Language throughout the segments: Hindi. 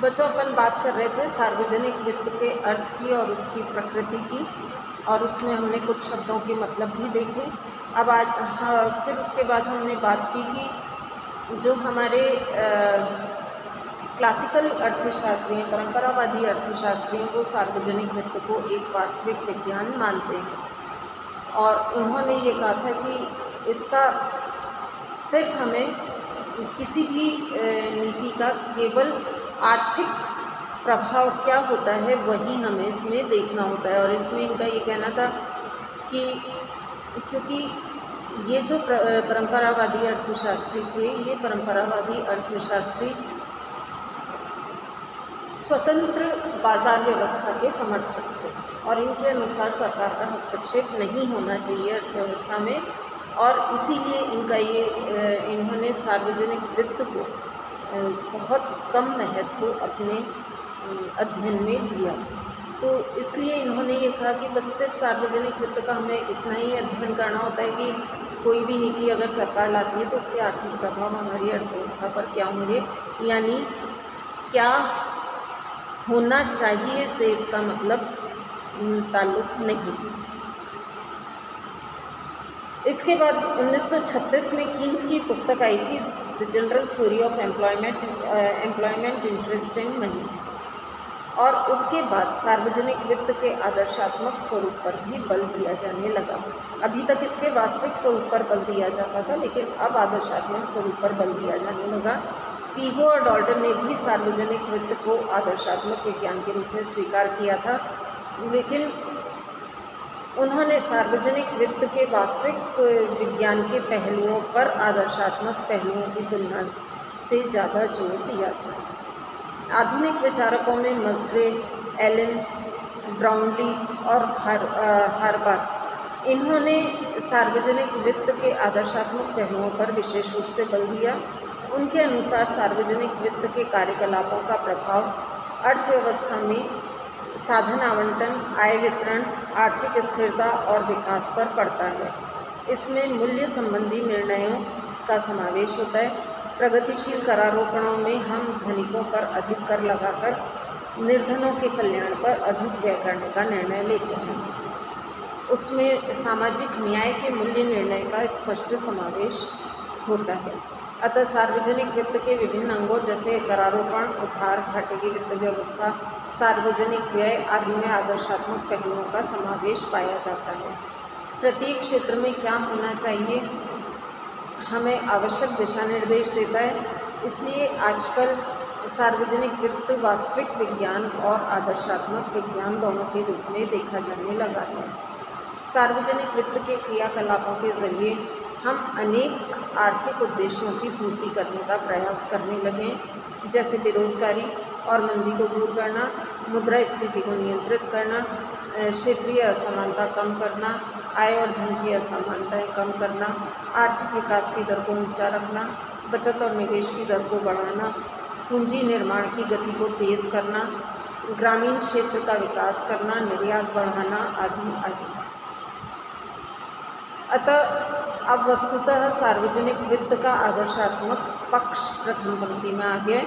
बच्चों, अपन बात कर रहे थे सार्वजनिक वित्त के अर्थ की और उसकी प्रकृति की, और उसमें हमने कुछ शब्दों के मतलब भी देखे। अब आज फिर उसके बाद हमने बात की कि जो हमारे क्लासिकल अर्थशास्त्री हैं, परंपरावादी अर्थशास्त्री हैं, वो सार्वजनिक वित्त को एक वास्तविक विज्ञान मानते हैं। और उन्होंने ये कहा था कि इसका सिर्फ हमें किसी भी नीति का केवल आर्थिक प्रभाव क्या होता है वही हमें इसमें देखना होता है। और इसमें इनका ये कहना था कि क्योंकि ये जो परंपरावादी अर्थशास्त्री थे, ये परंपरावादी अर्थशास्त्री स्वतंत्र बाजार व्यवस्था के समर्थक थे और इनके अनुसार सरकार का हस्तक्षेप नहीं होना चाहिए अर्थव्यवस्था में। और इसीलिए इन्होंने सार्वजनिक वित्त को बहुत कम महत्व अपने अध्ययन में दिया। तो इसलिए इन्होंने ये कहा कि बस सिर्फ सार्वजनिक वित्त का हमें इतना ही अध्ययन करना होता है कि कोई भी नीति अगर सरकार लाती है तो उसके आर्थिक प्रभाव हमारी अर्थव्यवस्था पर क्या होंगे, यानी क्या होना चाहिए से इसका मतलब ताल्लुक नहीं। इसके बाद 1936 में कीन्स की पुस्तक आई थी, the general theory of employment interest in money, और उसके बाद सार्वजनिक वित्त के आदर्शात्मक स्वरूप पर भी बल दिया जाने लगा। अभी तक इसके वास्तविक स्वरूप पर बल दिया जाता था, लेकिन अब आदर्शात्मक स्वरूप पर बल दिया जाने लगा। पीगो और डॉल्टन ने भी सार्वजनिक वित्त को आदर्शात्मक विज्ञान के रूप में स्वीकार किया था, लेकिन उन्होंने सार्वजनिक वित्त के वास्तविक विज्ञान के पहलुओं पर आदर्शात्मक पहलुओं की तुलना से ज़्यादा जोर दिया था। आधुनिक विचारकों में मस्ग्रे, एलन, ब्राउनली और हार्बर, इन्होंने सार्वजनिक वित्त के आदर्शात्मक पहलुओं पर विशेष रूप से बल दिया। उनके अनुसार सार्वजनिक वित्त के कार्यकलापों का प्रभाव अर्थव्यवस्था में साधन आवंटन, आय वितरण, आर्थिक स्थिरता और विकास पर पड़ता है। इसमें मूल्य संबंधी निर्णयों का समावेश होता है। प्रगतिशील करारोपणों में हम धनिकों पर अधिक कर लगाकर निर्धनों के कल्याण पर अधिक व्यय करने का निर्णय लेते हैं। उसमें सामाजिक न्याय के मूल्य निर्णय का स्पष्ट समावेश होता है। अतः सार्वजनिक वित्त के विभिन्न अंगों जैसे करारोपण, उधार, घाटे की वित्त व्यवस्था, सार्वजनिक व्यय आदि में आदर्शात्मक पहलुओं का समावेश पाया जाता है। प्रत्येक क्षेत्र में क्या होना चाहिए हमें आवश्यक दिशा निर्देश देता है। इसलिए आजकल सार्वजनिक वित्त वास्तविक विज्ञान और आदर्शात्मक विज्ञान दोनों के रूप में देखा जाने लगा है। सार्वजनिक वित्त के क्रियाकलापों के जरिए हम अनेक आर्थिक उद्देश्यों की पूर्ति करने का प्रयास करने लगे, जैसे बेरोजगारी और मंदी को दूर करना, मुद्रास्फीति को नियंत्रित करना, क्षेत्रीय असमानता कम करना, आय और धन की असमानताएं कम करना, आर्थिक विकास की दर को ऊंचा रखना, बचत और निवेश की दर को बढ़ाना, पूंजी निर्माण की गति को तेज़ करना, ग्रामीण क्षेत्र का विकास करना, निर्यात बढ़ाना आदि आदि। अतः अब वस्तुतः सार्वजनिक वित्त का आदर्शात्मक पक्ष प्रथम पंक्ति में आ गया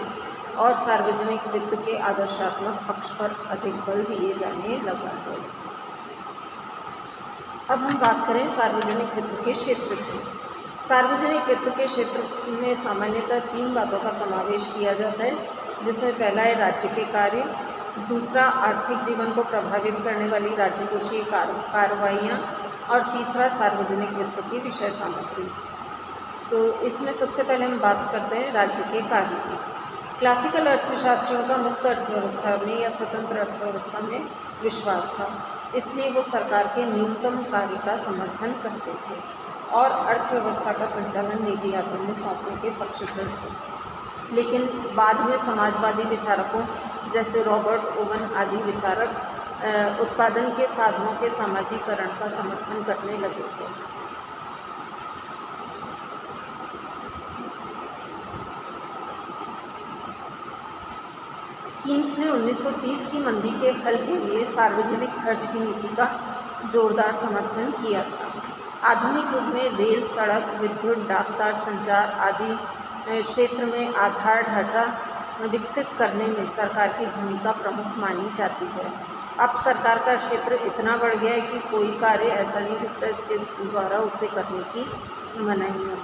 और सार्वजनिक वित्त के आदर्शात्मक पक्ष पर अधिक बल दिए जाने लगा है। अब हम बात करें सार्वजनिक वित्त के क्षेत्र की। सार्वजनिक वित्त के क्षेत्र में सामान्यतः 3 बातों का समावेश किया जाता है, जिसमें पहला है राज्य के कार्य, दूसरा आर्थिक जीवन को प्रभावित करने वाली राज्यकोषीय कार्रवाइयाँ, और तीसरा सार्वजनिक वित्त की विषय सामग्री। तो इसमें सबसे पहले हम बात करते हैं राज्य के कार्य की। क्लासिकल अर्थशास्त्रियों का मुक्त अर्थव्यवस्था में या स्वतंत्र अर्थव्यवस्था में विश्वास था, इसलिए वो सरकार के न्यूनतम कार्य का समर्थन करते थे और अर्थव्यवस्था का संचालन निजी हाथों में सौंपने के पक्षधर थे। लेकिन बाद में समाजवादी विचारकों जैसे रॉबर्ट ओवन आदि विचारक उत्पादन के साधनों के सामाजिकरण का समर्थन करने लगे थे। कीन्स ने 1930 की मंदी के हल के लिए सार्वजनिक खर्च की नीति का जोरदार समर्थन किया था। आधुनिक युग में रेल, सड़क, विद्युत, डाक तार, संचार आदि क्षेत्र में आधार ढांचा विकसित करने में सरकार की भूमिका प्रमुख मानी जाती है। अब सरकार का क्षेत्र इतना बढ़ गया है कि कोई कार्य ऐसा नहीं दिखता इसके द्वारा उसे करने की मनाही हो।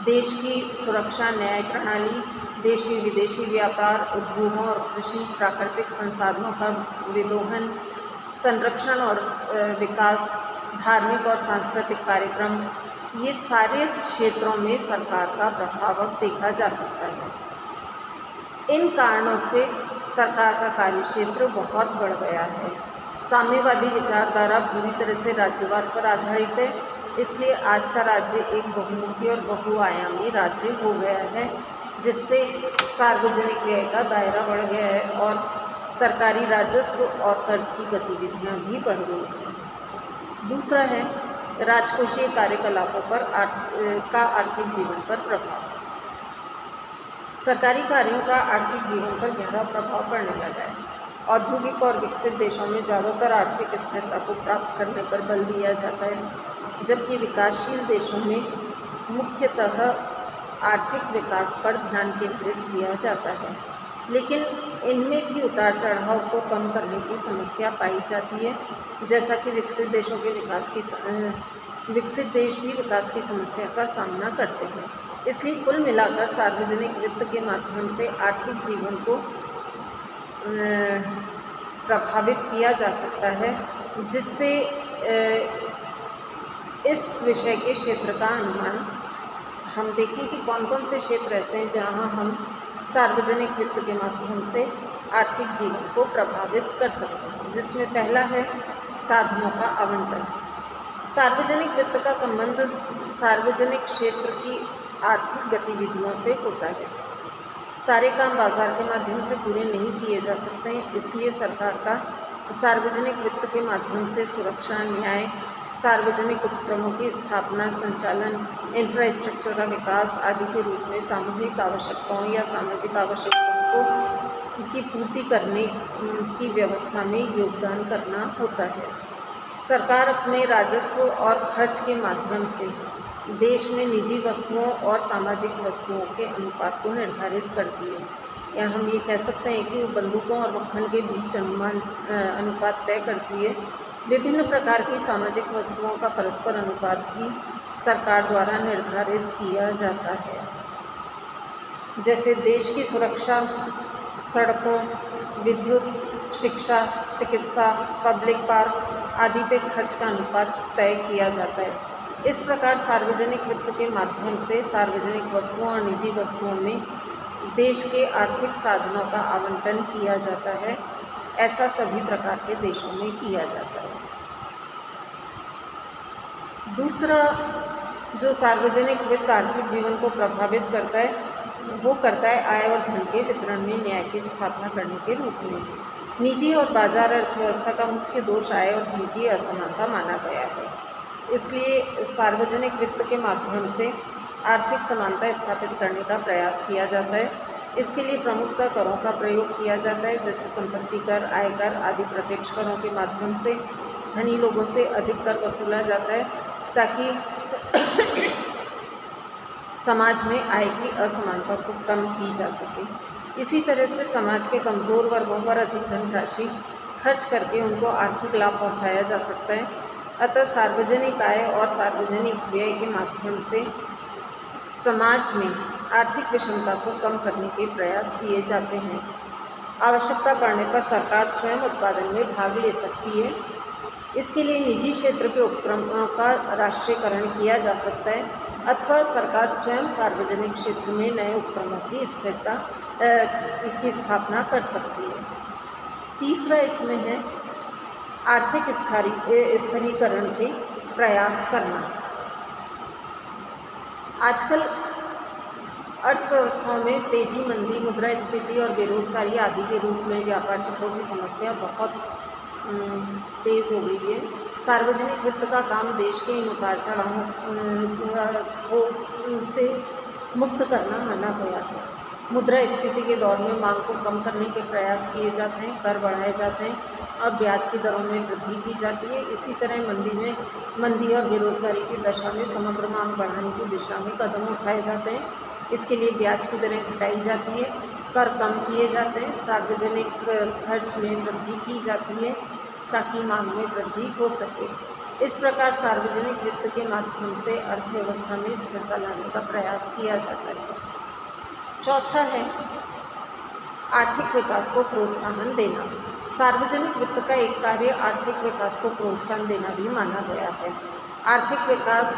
देश की सुरक्षा, न्याय प्रणाली, देशी विदेशी व्यापार, उद्योगों और कृषि, प्राकृतिक संसाधनों का विदोहन, संरक्षण और विकास, धार्मिक और सांस्कृतिक कार्यक्रम, ये सारे क्षेत्रों में सरकार का प्रभाव अब देखा जा सकता है। इन कारणों से सरकार का कार्यक्षेत्र बहुत बढ़ गया है। साम्यवादी विचारधारा पूरी तरह से राज्यवाद पर आधारित है, इसलिए आज का राज्य एक बहुमुखी और बहुआयामी राज्य हो गया है, जिससे सार्वजनिक व्यय का दायरा बढ़ गया है और सरकारी राजस्व और कर्ज की गतिविधियां भी बढ़ गई हैं। दूसरा है राजकोषीय कार्यकलापों पर आर्थिक जीवन पर प्रभाव। सरकारी कार्यों का आर्थिक जीवन पर गहरा प्रभाव पड़ने लगा है। औद्योगिक और विकसित देशों में ज़्यादातर आर्थिक स्थिरता को प्राप्त करने पर बल दिया जाता है, जबकि विकासशील देशों में मुख्यतः आर्थिक विकास पर ध्यान केंद्रित किया जाता है, लेकिन इनमें भी उतार चढ़ाव को कम करने की समस्या पाई जाती है, जैसा कि विकसित देश भी विकास की समस्या का सामना करते हैं। इसलिए कुल मिलाकर सार्वजनिक वित्त के माध्यम से आर्थिक जीवन को प्रभावित किया जा सकता है, जिससे इस विषय के क्षेत्र का अनुमान हम देखें कि कौन कौन से क्षेत्र ऐसे हैं जहां हम सार्वजनिक वित्त के माध्यम से आर्थिक जीवन को प्रभावित कर सकते हैं। जिसमें पहला है साधनों का आवंटन। सार्वजनिक वित्त का संबंध सार्वजनिक क्षेत्र की आर्थिक गतिविधियों से होता है। सारे काम बाजार के माध्यम से पूरे नहीं किए जा सकते हैं, इसलिए सरकार का सार्वजनिक वित्त के माध्यम से सुरक्षा, न्याय, सार्वजनिक उपक्रमों की स्थापना, संचालन, इंफ्रास्ट्रक्चर का विकास आदि के रूप में सामूहिक आवश्यकताओं या सामाजिक आवश्यकताओं की पूर्ति करने की व्यवस्था में योगदान करना होता है। सरकार अपने राजस्व और खर्च के माध्यम से देश में निजी वस्तुओं और सामाजिक वस्तुओं के अनुपात को निर्धारित करती है, या हम ये कह सकते हैं कि वो बंदूकों और मक्खन के बीच अनुपात तय करती है। विभिन्न प्रकार की सामाजिक वस्तुओं का परस्पर अनुपात भी सरकार द्वारा निर्धारित किया जाता है, जैसे देश की सुरक्षा, सड़कों, विद्युत, शिक्षा, चिकित्सा, पब्लिक पार्क आदि पे खर्च का अनुपात तय किया जाता है। इस प्रकार सार्वजनिक वित्त के माध्यम से सार्वजनिक वस्तुओं और निजी वस्तुओं में देश के आर्थिक साधनों का आवंटन किया जाता है। ऐसा सभी प्रकार के देशों में किया जाता है। दूसरा जो सार्वजनिक वित्त आर्थिक जीवन को प्रभावित करता है, वो करता है आय और धन के वितरण में न्याय की स्थापना करने के रूप में। निजी और बाजार अर्थव्यवस्था का मुख्य दोष आय और धन की असमानता माना गया है। इसलिए सार्वजनिक वित्त के माध्यम से आर्थिक समानता स्थापित करने का प्रयास किया जाता है। इसके लिए प्रमुखतः करों का प्रयोग किया जाता है, जैसे संपत्ति कर, आयकर आदि प्रत्यक्ष करों के माध्यम से धनी लोगों से अधिक कर वसूला जाता है, ताकि समाज में आय की असमानता को कम की जा सके। इसी तरह से समाज के कमज़ोर वर्गों पर अधिक धनराशि खर्च करके उनको आर्थिक लाभ पहुंचाया जा सकता है। अतः सार्वजनिक आय और सार्वजनिक व्यय के माध्यम से समाज में आर्थिक विषमता को कम करने के प्रयास किए जाते हैं। आवश्यकता पड़ने पर सरकार स्वयं उत्पादन में भाग ले सकती है। इसके लिए निजी क्षेत्र के उपक्रमों का राष्ट्रीयकरण किया जा सकता है, अथवा सरकार स्वयं सार्वजनिक क्षेत्र में नए उपक्रमों की स्थापना कर सकती है। तीसरा इसमें है आर्थिक स्थिरीकरण के प्रयास करना। आजकल अर्थव्यवस्थाओं में तेजी, मंदी, मुद्रास्फीति और बेरोजगारी आदि के रूप में व्यापार चक्रों की समस्या बहुत तेज़ हो गई है। सार्वजनिक वित्त का काम देश के इन उतार चढ़ावों से मुक्त करना माना गया है। मुद्रास्फीति के दौर में मांग को कम करने के प्रयास किए जाते हैं, कर बढ़ाए जाते हैं और ब्याज की दरों में वृद्धि की जाती है। इसी तरह मंदी और बेरोजगारी की दशा में समग्र मांग बढ़ाने की दिशा में कदम उठाए जाते हैं। इसके लिए ब्याज की दरें घटाई जाती है, कर कम किए जाते हैं, सार्वजनिक खर्च में वृद्धि की जाती है ताकि मांग में वृद्धि हो सके। इस प्रकार सार्वजनिक वित्त के माध्यम से अर्थव्यवस्था में स्थिरता लाने का प्रयास किया जाता है। चौथा है आर्थिक विकास को प्रोत्साहन देना। सार्वजनिक वित्त का एक कार्य आर्थिक विकास को प्रोत्साहन देना भी माना गया है। आर्थिक विकास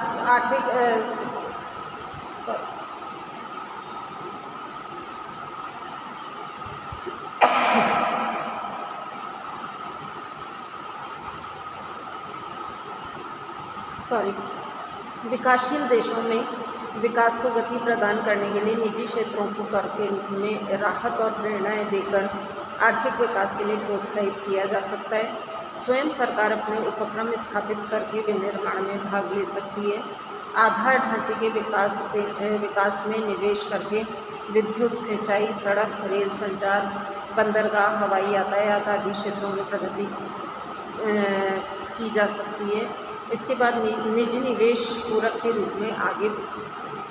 विकासशील देशों में विकास को गति प्रदान करने के लिए निजी क्षेत्रों को कर के रूप में राहत और प्रेरणाएं देकर आर्थिक विकास के लिए प्रोत्साहित किया जा सकता है। स्वयं सरकार अपने उपक्रम स्थापित करके विनिर्माण में भाग ले सकती है। आधार ढांचे के विकास में निवेश करके विद्युत, सिंचाई, सड़क, रेल संचार, बंदरगाह, हवाई यातायात आदि क्षेत्रों में प्रगति की जा सकती है। इसके बाद निजी निवेश पूरक के रूप में आगे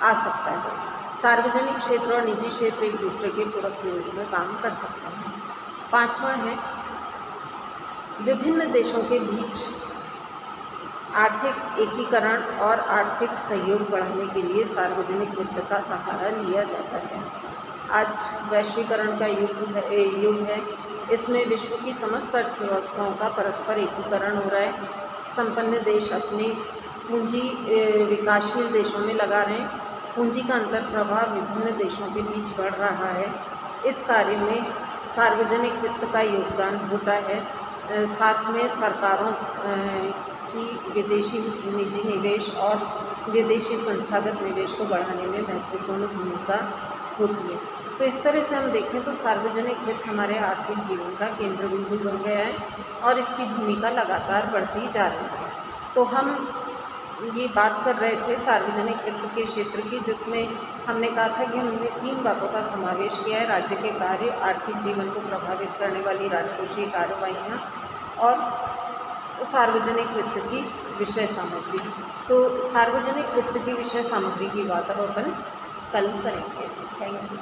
आ सकता है। सार्वजनिक क्षेत्र और निजी क्षेत्र एक दूसरे के पूरक के रूप में काम कर सकते हैं। पांचवा है विभिन्न देशों के बीच आर्थिक एकीकरण और आर्थिक सहयोग बढ़ाने के लिए सार्वजनिक वित्त का सहारा लिया जाता है। आज वैश्वीकरण का युग है। इसमें विश्व की समस्त अर्थव्यवस्थाओं का परस्पर एकीकरण हो रहा है। संपन्न देश अपने पूंजी विकासशील देशों में लगा रहे हैं। पूंजी का अंतर प्रवाह विभिन्न देशों के बीच बढ़ रहा है। इस कार्य में सार्वजनिक वित्त का योगदान होता है। साथ में सरकारों की विदेशी निजी निवेश और विदेशी संस्थागत निवेश को बढ़ाने में महत्वपूर्ण भूमिका होती है। तो इस तरह से हम देखें तो सार्वजनिक वित्त हमारे आर्थिक जीवन का केंद्र बिंदु बन गया है और इसकी भूमिका लगातार बढ़ती जा रही है। तो हम ये बात कर रहे थे सार्वजनिक वित्त के क्षेत्र की, जिसमें हमने कहा था कि हमने 3 बातों का समावेश किया है: राज्य के कार्य, आर्थिक जीवन को प्रभावित करने वाली राजकोषीय कार्रवाइयाँ और सार्वजनिक वित्त की विषय सामग्री। तो सार्वजनिक वित्त की विषय सामग्री की बात अब अपन कल करेंगे। Thank you.